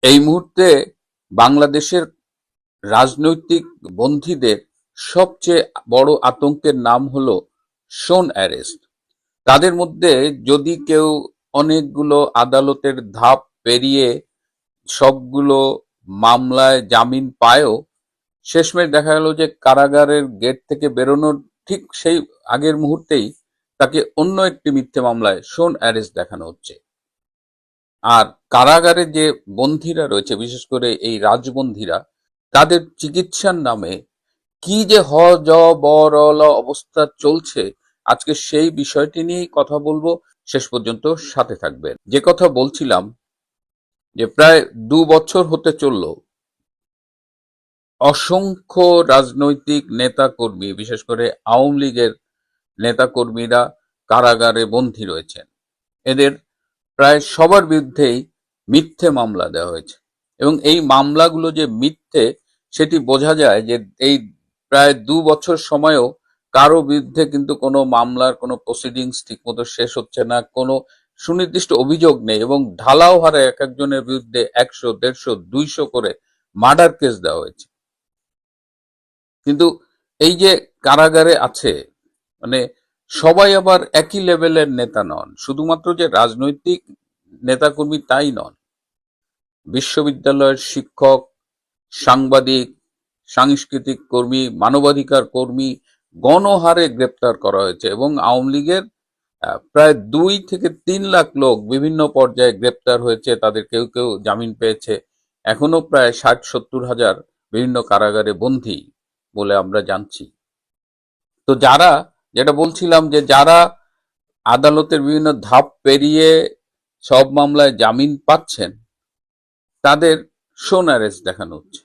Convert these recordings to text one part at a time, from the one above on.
এই মুহূর্তে বাংলাদেশের রাজনৈতিক বন্দীদের সবচেয়ে বড় আতঙ্কের নাম হলো শোন অ্যারেস্ট। তাদের মধ্যে যদি কেউ অনেকগুলো আদালতের ধাপ পেরিয়ে সবগুলো মামলায় জামিন পায়ও, শেষমেশ দেখা গেল যে কারাগারের গেট থেকে বেরোনোর ঠিক সেই আগের মুহূর্তেই তাকে অন্য একটি মিথ্যে মামলায় শোন অ্যারেস্ট দেখানো হচ্ছে। আর কারাগারে যে বন্দীরা রয়েছে, বিশেষ করে এই রাজবন্দীরা, তাদের চিকিৎসার নামে কি যে হ জ ব র ল অবস্থা চলছে, আজকে সেই বিষয়টি নিয়েই কথা বলবো। শেষ পর্যন্ত সাথে থাকবেন। যে কথা বলছিলাম, যে প্রায় 2 বছর হতে চলল অসংখ্য রাজনৈতিক নেতা কর্মী, বিশেষ করে আওয়ামী লীগের নেতা কর্মীরা কারাগারে বন্দী রয়েছেন। এদের প্রায় সবার বিরুদ্ধেই মিথ্যে মামলা দেওয়া হয়েছে, এবং এই মামলাগুলো যে মিথ্যে সেটি বোঝা যায় যে এই প্রায় 2 বছর সময়েও কারো বিরুদ্ধে কিন্তু কোনো মামলার কোনো প্রসিডিংস ঠিকমতো শেষ হচ্ছে না, কোনো সুনির্দিষ্ট অভিযোগ নেই, এবং ঢালাও হারে এক একজনের বিরুদ্ধে 100, 150, 200 করে মার্ডার কেস দেওয়া হয়েছে। কিন্তু এই যে কারাগারে আছে, মানে সবাই আবার একই লেভেলের নেতা নন। শুধুমাত্র যে রাজনৈতিক নেতাকর্মী তাই নন, বিশ্ববিদ্যালয়ের শিক্ষক, সাংবাদিক, সাংস্কৃতিক কর্মী, মানবাধিকার কর্মী গণহারে গ্রেপ্তার করা হয়েছে, এবং আওয়ামী লীগের প্রায় 2 থেকে 3 লাখ লোক বিভিন্ন পর্যায়ে গ্রেপ্তার হয়েছে। তাদের কেউ কেউ জামিন পেয়েছে। এখনো প্রায় 60-70 হাজার বিভিন্ন কারাগারে বন্দী বলে আমরা জানছি। তো যারা, যেটা বলছিলাম, যে যারা আদালতের বিভিন্ন ধাপ পেরিয়ে সব মামলায় জামিন পাচ্ছেন, তাদের শোন অ্যারেস্ট দেখানো হচ্ছে।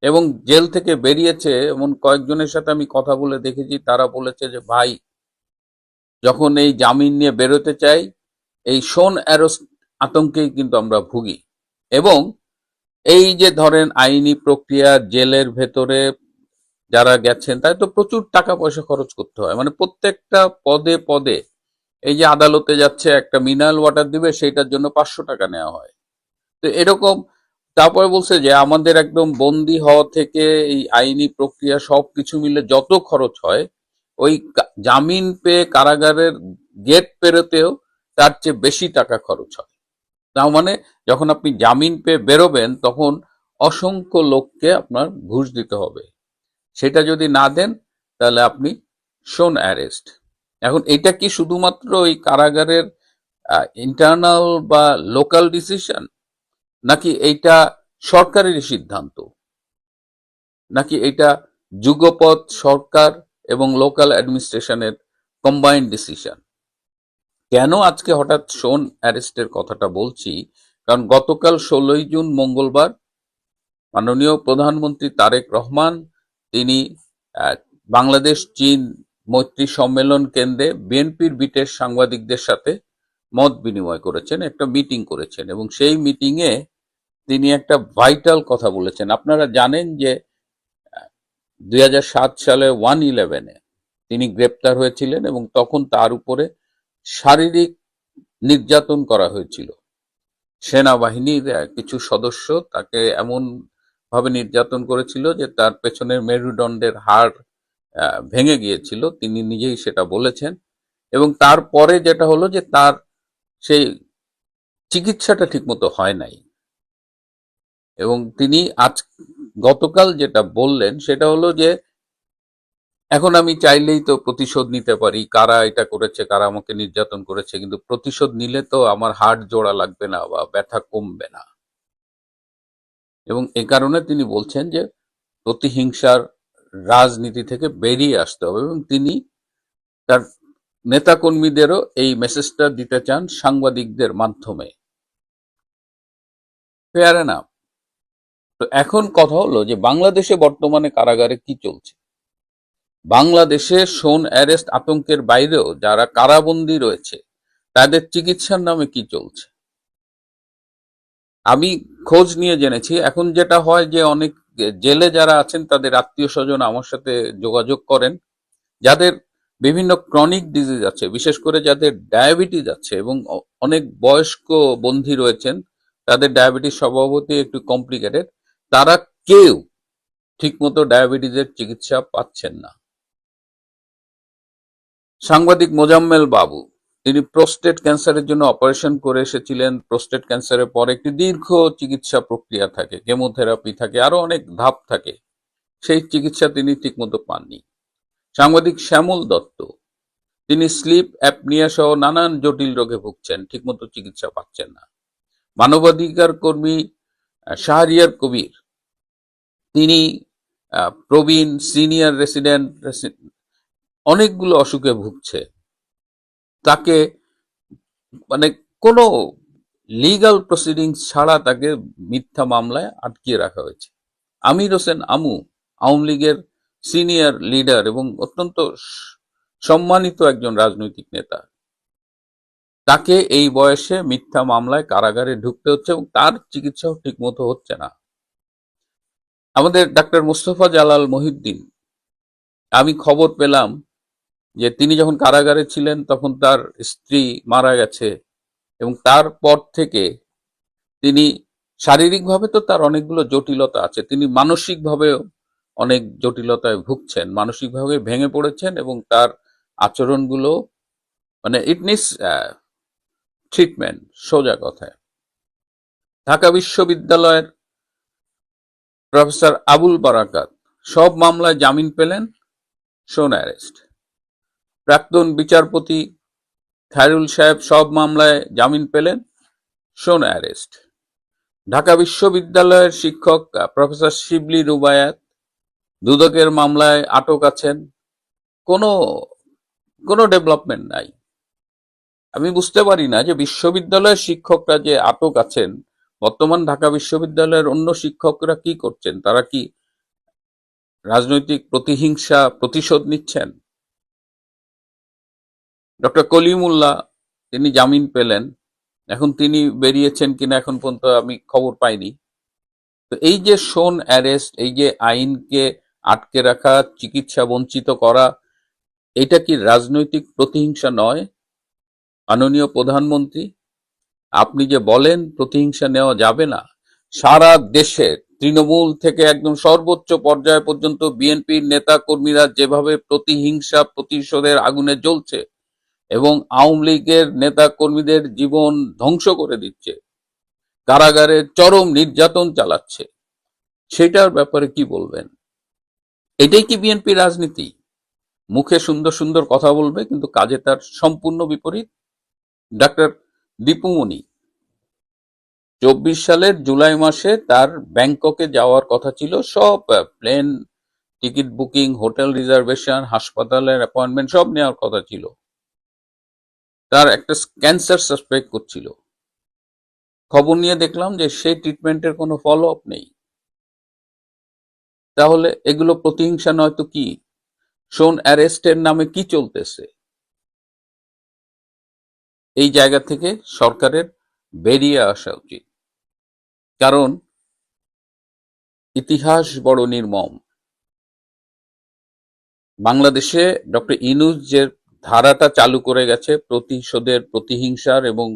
এবং জেল থেকে বেরিয়েছে এমন কয়েকজনের সাথে আমি কথা বলে দেখেছি, তারা বলেছে যে ভাই, যখন এই জামিন নিয়ে বেরোতে চাই, এই শোন অ্যারেস্ট আতঙ্কেই কিন্তু আমরা ভুগি। এবং এই যে ধরেন আইনি প্রক্রিয়া, জেলের ভেতরে যারা গেছেন তাদের তো প্রচুর টাকা পয়সা খরচ করতে হয়, মানে প্রত্যেকটা পদে পদে, এই যে আদালতে যাচ্ছে একটা মিনারেল ওয়াটার দিবে, সেইটার জন্য 500 টাকা নেওয়া হয়। তো এরকম, তারপরে বলছে যে আমাদের একদম বন্দি হওয়া থেকে এই আইনি প্রক্রিয়া সবকিছু মিলে যত খরচ হয়, ওই জামিন পেয়ে কারাগারের গেট পেরোতেও তার চেয়ে বেশি টাকা খরচ হয়। তার মানে যখন আপনি জামিন পেয়ে বেরোবেন, তখন অসংখ্য লোককে আপনার ঘুষ দিতে হবে। সেটা যদি না দেন, তাহলে আপনি শোন অ্যারেস্ট। এখন এটা কি শুধুমাত্র ওই কারাগারের ইন্টারনাল বা লোকাল ডিসিশন, নাকি এইটা সরকারের সিদ্ধান্ত, নাকি এটা যুগপৎ সরকার এবং লোকাল অ্যাডমিনিস্ট্রেশনের কম্বাইন্ড ডিসিশন? কেন আজকে হঠাৎ শোন অ্যারেস্টের কথাটা বলছি? কারণ গতকাল 16ই জুন মঙ্গলবার মাননীয় প্রধানমন্ত্রী তারেক রহমান, তিনি আহ, বাংলাদেশ চীন মৈত্রী সম্মেলন কেন্দ্রে বিএনপির বিটের সাংবাদিকদের সাথে মত বিনিময় করেছেন, একটা মিটিং করেছেন, এবং সেই মিটিংয়ে তিনি একটা ভাইটাল কথা বলেছেন। আপনারা জানেন যে 2007 সালে 1/11-এ তিনি গ্রেপ্তার হয়েছিলেন, এবং তখন তার উপরে শারীরিক নির্যাতন করা হয়েছিল। সেনাবাহিনীর কিছু সদস্য তাকে এমন ভাবে নির্যাতন করেছিল যে তার পেছনের মেরুদণ্ডের হাড় ভেঙে গিয়েছিল, তিনি নিজেই সেটা বলেছেন। এবং তারপরে যেটা হলো যে তার সেই চিকিৎসাটা ঠিকমতো হয় নাই, এবং তিনি আজ গতকাল যেটা বললেন সেটা হলো যে এখন আমি চাইলেই তো প্রতিশোধ নিতে পারি, কারা এটা করেছে, কারা আমাকে নির্যাতন করেছে, কিন্তু প্রতিশোধ নিলে তো আমার হাড় জোড়া লাগবে না বা ব্যথা কমবে না। এবং এ কারণে তিনি বলছেন যে প্রতিহিংসার রাজনীতি থেকে বেরিয়ে আসতে হবে, এবং তিনি তার নেতাকর্মীদেরও এই মেসেজটা দিতে চান সাংবাদিকদের মাধ্যমে। Fair enough. তো এখন কথা হলো যে বাংলাদেশে বর্তমানে কারাগারে কি চলছে। বাংলাদেশে শোন অ্যারেস্ট আতঙ্কের বাইরেও যারা কারাবন্দী রয়েছে, তাদের চিকিৎসার নামে কি চলছে আমি খোঁজ নিয়ে জেনেছি। এখন যেটা হয় যে অনেক জেলে যারা আছেন তাদের আত্মীয় স্বজন আমার সাথে যোগাযোগ করেন, যাদের বিভিন্ন ক্রনিক ডিজিজ আছে, বিশেষ করে যাদের ডায়াবেটিস আছে, এবং অনেক বয়স্ক বন্দী রয়েছেন, তাদের ডায়াবেটিস স্বভাবতই একটু কমপ্লিকেটেড, তারা কেউ ঠিকমতো ডায়াবেটিসের চিকিৎসা পাচ্ছেন না। সাংবাদিক মোজাম্মেল বাবু, তিনি প্রোস্টেট ক্যান্সারের জন্য অপারেশন করে এসেছিলেন। প্রোস্টেট ক্যান্সারের পর একটি দীর্ঘ চিকিৎসা প্রক্রিয়া থাকে, কেমোথেরাপি থাকে, আরো অনেক ধাপ থাকে, সেই চিকিৎসা তিনি ঠিকমতো পাননি। সাংবাদিক শ্যামল দত্ত, তিনি স্লিপ অ্যাপনিয়া সহ নানান জটিল রোগে ভুগছেন, ঠিকমতো চিকিৎসা পাচ্ছেন না। মানবাধিকার কর্মী শাহরিয়ার কবির, তিনি প্রবীণ সিনিয়র রেসিডেন্ট, অনেকগুলো অসুখে ভুগছে, তাকে মানে কোনো লিগাল প্রসিডিংস ছাড়া তাকে মিথ্যা মামলায় আটকিয়ে রাখা হয়েছে। আমির হোসেন আমু, আওয়ামী লীগের সিনিয়র লিডার এবং অত্যন্ত সম্মানিত একজন রাজনৈতিক নেতা, তাকে এই বয়সে মিথ্যা মামলায় কারাগারে ঢুকতে হচ্ছে এবং তার চিকিৎসাও ঠিকমতো হচ্ছে না। আমাদের ডাক্তার মোস্তফা জালাল মহিউদ্দিন, আমি খবর পেলাম যে তিনি যখন কারাগারে ছিলেন তখন তার স্ত্রী মারা গেছে এবং তারপর থেকে তিনি শারীরিকভাবে তো তার অনেকগুলো জটিলতা আছে, তিনি মানসিকভাবেও অনেক জটিলতায় ভুগছেন, মানসিকভাবে ভেঙে পড়েছেন এবং তার আচরণগুলো মানে ইট নিডস ট্রিটমেন্ট, সোজা কথায়। ঢাকা বিশ্ববিদ্যালয়ের প্রফেসর আবুল বারাকাত সব মামলায় জামিন পেলেন, শোন অ্যারেস্ট। প্রাক্তন বিচারপতি খায়রুল সাহেব সব মামলায় জামিন পেলেন, শোন অ্যারেস্ট। ঢাকা বিশ্ববিদ্যালয়ের শিক্ষক প্রফেসর শিবলি রুবায়াত দুদকের মামলায় আটক আছেন, কোনো কোনো ডেভেলপমেন্ট নাই। আমি বুঝতে পারি না যে বিশ্ববিদ্যালয়ের শিক্ষকরা যে আটক আছেন, বর্তমান ঢাকা বিশ্ববিদ্যালয়ের অন্য শিক্ষকরা কি করছেন? তারা কি রাজনৈতিক প্রতিহিংসা প্রতিশোধ নিচ্ছেন? ডক্টর কলিমুল্লাহ, তিনি জামিন পেলেন, এখন তিনি বেরিয়েছেন কিনা এখন পর্যন্ত আমি খবর পাইনি। তো এই যে শোন অ্যারেস্ট, এই যে আইনকে আটকে রাখা, চিকিৎসা বঞ্চিত করা, এটা কি রাজনৈতিক প্রতিহিংসা নয়? মাননীয় প্রধানমন্ত্রী, আপনি যে বলেন প্রতিহিংসা নেওয়া যাবে না, সারা দেশে তৃণমূল থেকে একদম সর্বোচ্চ পর্যায় পর্যন্ত বিএনপির নেতা কর্মীরা যেভাবে প্রতিহিংসা প্রতিশোধের আগুনে জ্বলছে এবং আওয়ামী লীগের নেতা কর্মীদের জীবন ধ্বংস করে দিচ্ছে, কারাগারে চরম নির্যাতন চালাচ্ছে, সেটার ব্যাপারে কি বলবেন? এটাই কি বিএনপি রাজনীতি? মুখে সুন্দর সুন্দর কথা বলবে কিন্তু কাজে তার সম্পূর্ণ বিপরীত। ডাক্তার দীপুমণি, 24 সালের জুলাই মাসে তার ব্যাংককে যাওয়ার কথা ছিল, সব plane ticket booking, hotel reservation, হাসপাতালের অ্যাপয়েন্টমেন্ট সব নেওয়ার কথা ছিল। তার একটা ক্যান্সার সাসপেক্ট করছিল, খবর নিয়ে দেখলাম যে সেই ট্রিটমেন্টের কোনো ফলো আপ নেই। তাহলে এগুলো প্রতিহিংসা নয় তো কি? শোন অ্যারেস্টের নামে কি চলতেছে? এই জায়গা থেকে সরকারের বেরিয়ে আসা উচিত, কারণ ইতিহাস বড় নির্মম। বাংলাদেশে ডক্টর ইউনূস যে ধারাটা চালু করে গেছে প্রতিশোধের, প্রতিহিংসার, এবং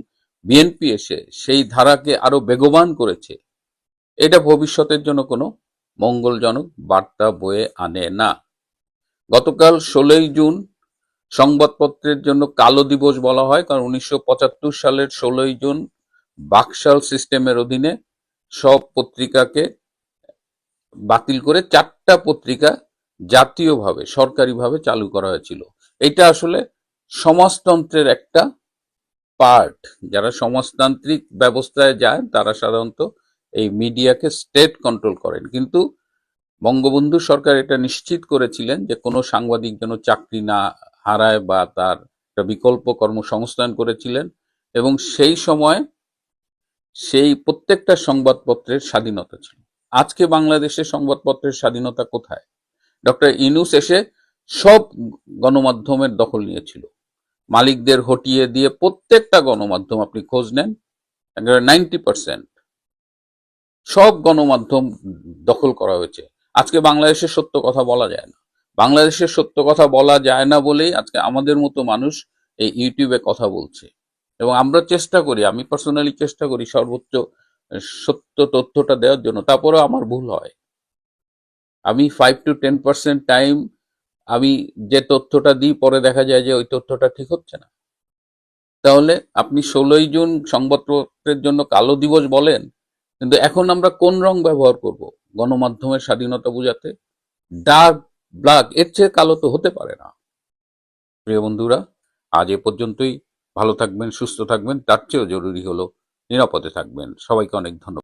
বিএনপি এসে সেই ধারাকে আরো বেগবান করেছে, এটা ভবিষ্যতের জন্য কোনো মঙ্গলজনক বার্তা বয়ে আনে না। গতকাল 16ই জুন সংবাদপত্রের জন্য কালো দিবস বলা হয়, কারণ 1975 সালের 16ই জুন বাকশাল সিস্টেমের অধীনে সব পত্রিকাকে বাতিল করে 4টা পত্রিকা জাতীয়ভাবে সরকারিভাবে চালু করা হয়েছিল। এটা আসলে সমাজতন্ত্রের একটা পার্ট। যারা সমাজতান্ত্রিক ব্যবস্থায় যায় তারা সাধারণত এই মিডিয়াকে স্টেট কন্ট্রোল করেন, কিন্তু বঙ্গবন্ধু সরকার এটা নিশ্চিত করেছিলেন যে কোনো সাংবাদিক যেন চাকরি না হারায় বা তার একটা বিকল্প কর্মসংস্থান করেছিলেন, এবং সেই সময় সেই প্রত্যেকটা সংবাদপত্রের স্বাধীনতা ছিল। আজকে বাংলাদেশের সংবাদপত্রের স্বাধীনতা কোথায়? ডক্টর ইউনূস এসে সব গণমাধ্যমের দখল নিয়েছিল, মালিকদের হটিয়ে দিয়ে প্রত্যেকটা গণমাধ্যম আপনি খোঁজ নেন, 90% সব গণমাধ্যম দখল করা হয়েছে। আজকে বাংলাদেশের সত্য কথা বলা যায় না। বাংলাদেশের সত্য কথা বলা যায় না বলেই আজকে আমাদের মতো মানুষ এই ইউটিউবে কথা বলছে, এবং আমরা চেষ্টা করি, আমি পার্সোনালি চেষ্টা করি সর্বোচ্চ সত্য তথ্যটা দেওয়ার জন্য, তারপরেও আমার ভুল হয়। আমি 5 to 10% টাইম আমি যে তথ্যটা দিই, পরে দেখা যায় যে ওই তথ্যটা ঠিক হচ্ছে না। তাহলে আপনি 16ই জুন সংবাদপত্রের জন্য কালো দিবস বলেন, কিন্তু এখন আমরা কোন রং ব্যবহার করব গণমাধ্যমের স্বাধীনতা বোঝাতে? ডার্ক ব্ল্যাক, এর চেয়ে কালো তো হতে পারে না। প্রিয় বন্ধুরা, আজ এ পর্যন্তই। ভালো থাকবেন, সুস্থ থাকবেন, তার চেয়েও জরুরি হলো নিরাপদে থাকবেন। সবাইকে অনেক ধন্যবাদ।